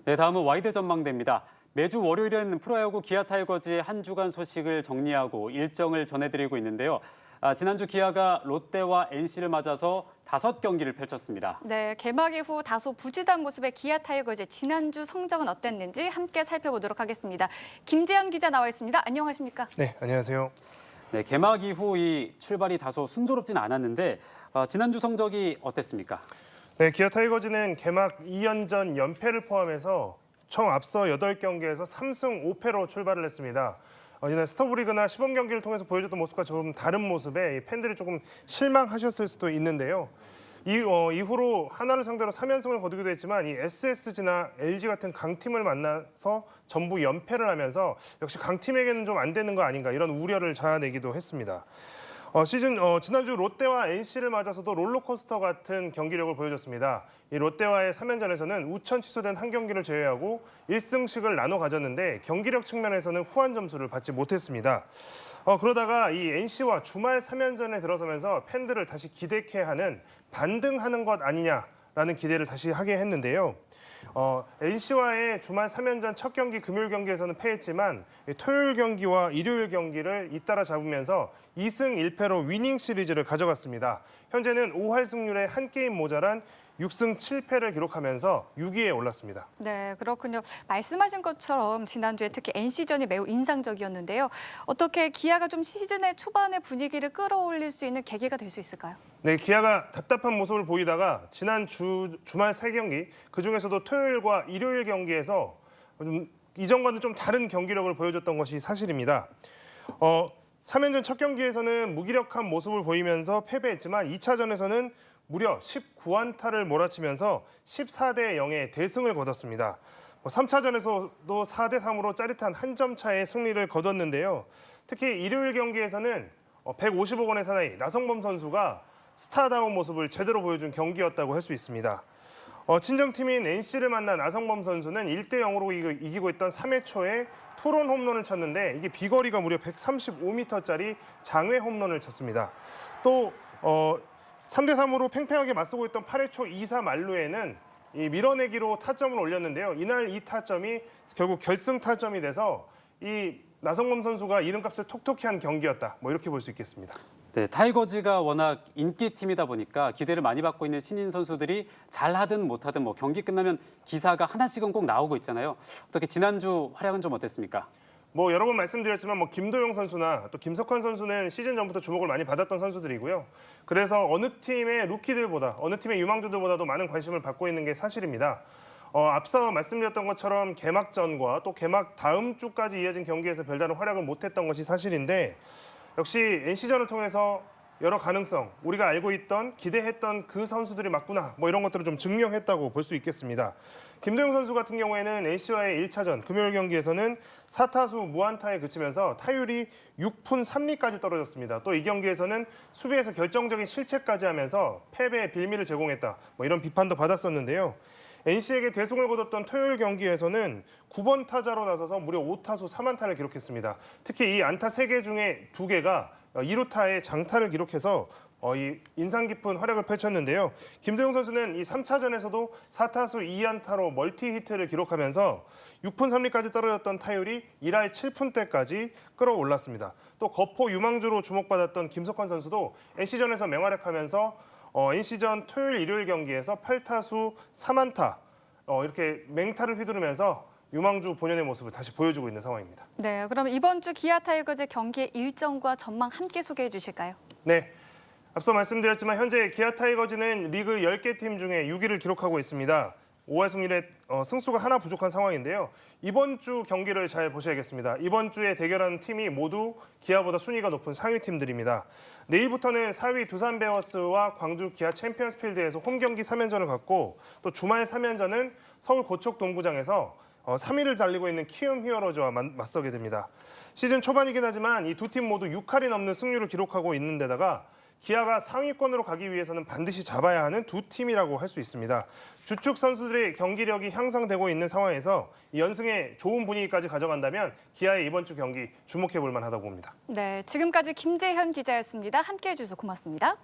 네, 다음은 와이드 전망대입니다. 매주 월요일은 프로야구 기아 타이거즈의 한 주간 소식을 정리하고 일정을 전해드리고 있는데요. 지난주 기아가 롯데와 NC를 맞아서 5경기를 펼쳤습니다. 네, 개막 이후 다소 부진한 모습의 기아 타이거즈 지난주 성적은 어땠는지 함께 살펴보도록 하겠습니다. 김재현 기자 나와 있습니다. 안녕하십니까? 네, 안녕하세요. 네, 개막 이후 이 출발이 다소 순조롭진 않았는데 지난주 성적이 어땠습니까? 네, 기아 타이거즈는 개막 2연전 연패를 포함해서 총 앞서 8경기에서 3승 5패로 출발을 했습니다. 이날 스토브리그나 시범 경기를 통해서 보여줬던 모습과 좀 다른 모습에 팬들이 조금 실망하셨을 수도 있는데요. 이후로 하나를 상대로 3연승을 거두기도 했지만 이 SSG나 LG 같은 강팀을 만나서 전부 연패를 하면서 역시 강팀에게는 좀 안 되는 거 아닌가 이런 우려를 자아내기도 했습니다. 지난주 롯데와 NC를 맞아서도 롤러코스터 같은 경기력을 보여줬습니다. 이 롯데와의 3연전에서는 우천 취소된 한 경기를 제외하고 1승씩을 나눠 가졌는데 경기력 측면에서는 후한 점수를 받지 못했습니다. 그러다가 이 NC와 주말 3연전에 들어서면서 팬들을 다시 기대케 하는 반등하는 것 아니냐라는 기대를 다시 하게 했는데요. NC와의 주말 3연전 첫 경기 금요일 경기에서는 패했지만 토요일 경기와 일요일 경기를 잇따라 잡으면서 2승 1패로 위닝 시리즈를 가져갔습니다. 현재는 5할 승률에 한 게임 모자란 6승 7패를 기록하면서 6위에 올랐습니다. 네, 그렇군요. 말씀하신 것처럼 지난주에 특히 NC전이 매우 인상적이었는데요. 어떻게 기아가 좀 시즌의 초반의 분위기를 끌어올릴 수 있는 계기가 될 수 있을까요? 네, 기아가 답답한 모습을 보이다가 지난 주말 3경기, 그중에서도 토요일과 일요일 경기에서 이전과는 좀 다른 경기력을 보여줬던 것이 사실입니다. 3연전 첫 경기에서는 무기력한 모습을 보이면서 패배했지만 2차전에서는 무려 19안타를 몰아치면서 14대 0의 대승을 거뒀습니다. 3차전에서도 4대 3으로 짜릿한 한 점 차의 승리를 거뒀는데요. 특히 일요일 경기에서는 150억 원의 사나이 나성범 선수가 스타다운 모습을 제대로 보여준 경기였다고 할 수 있습니다. 친정팀인 NC를 만난 나성범 선수는 1대 0으로 이기고 있던 3회 초에 투런 홈런을 쳤는데 이게 비거리가 무려 135m짜리 장외 홈런을 쳤습니다. 또 3대 3으로 팽팽하게 맞서고 있던 8회 초 2사 만루에는 이 밀어내기로 타점을 올렸는데요. 이날 이 타점이 결국 결승 타점이 돼서 이 나성범 선수가 이름값을 톡톡히 한 경기였다. 이렇게 볼 수 있겠습니다. 네, 타이거즈가 워낙 인기팀이다 보니까 기대를 많이 받고 있는 신인 선수들이 잘하든 못하든 경기 끝나면 기사가 하나씩은 꼭 나오고 있잖아요. 어떻게 지난주 활약은 좀 어땠습니까? 여러 번 말씀드렸지만 김도영 선수나 또 김석환 선수는 시즌 전부터 주목을 많이 받았던 선수들이고요. 그래서 어느 팀의 루키들보다 어느 팀의 유망주들보다도 많은 관심을 받고 있는 게 사실입니다. 앞서 말씀드렸던 것처럼 개막전과 또 개막 다음 주까지 이어진 경기에서 별다른 활약을 못했던 것이 사실인데 역시 NC전을 통해서 여러 가능성, 우리가 알고 있던, 기대했던 그 선수들이 맞구나 이런 것들을 좀 증명했다고 볼 수 있겠습니다. 김도영 선수 같은 경우에는 NC와의 1차전 금요일 경기에서는 4타수 무안타에 그치면서 타율이 6푼 3리까지 떨어졌습니다. 또 이 경기에서는 수비에서 결정적인 실책까지 하면서 패배의 빌미를 제공했다 이런 비판도 받았었는데요. NC에게 대승을 거뒀던 토요일 경기에서는 9번 타자로 나서서 무려 5타수 3안타를 기록했습니다. 특히 이 안타 3개 중에 2개가 2루타의 장타를 기록해서 이 인상 깊은 활약을 펼쳤는데요. 김도영 선수는 이 3차전에서도 4타수 2안타로 멀티 히트를 기록하면서 6푼 3리까지 떨어졌던 타율이 1할 7푼대까지 끌어올랐습니다. 또 거포 유망주로 주목받았던 김석환 선수도 NC전에서 맹활약하면서 NC전 토요일 일요일 경기에서 8타수 3안타 이렇게 맹타를 휘두르면서 유망주 본연의 모습을 다시 보여주고 있는 상황입니다. 네, 그럼 이번 주 기아 타이거즈 경기의 일정과 전망 함께 소개해 주실까요? 네, 앞서 말씀드렸지만 현재 기아 타이거즈는 리그 10개 팀 중에 6위를 기록하고 있습니다. 5할 승률에 승수가 하나 부족한 상황인데요. 이번 주 경기를 잘 보셔야겠습니다. 이번 주에 대결하는 팀이 모두 기아보다 순위가 높은 상위 팀들입니다. 내일부터는 4위 두산 베어스와 광주 기아 챔피언스 필드에서 홈 경기 3연전을 갖고 또 주말 3연전은 서울 고척 동구장에서 3위를 달리고 있는 키움 히어로즈와 맞서게 됩니다. 시즌 초반이긴 하지만 이 두 팀 모두 6할이 넘는 승률을 기록하고 있는 데다가 기아가 상위권으로 가기 위해서는 반드시 잡아야 하는 두 팀이라고 할 수 있습니다. 주축 선수들의 경기력이 향상되고 있는 상황에서 이 연승에 좋은 분위기까지 가져간다면 기아의 이번 주 경기 주목해 볼 만하다고 봅니다. 네, 지금까지 김재현 기자였습니다. 함께해 주셔서 고맙습니다.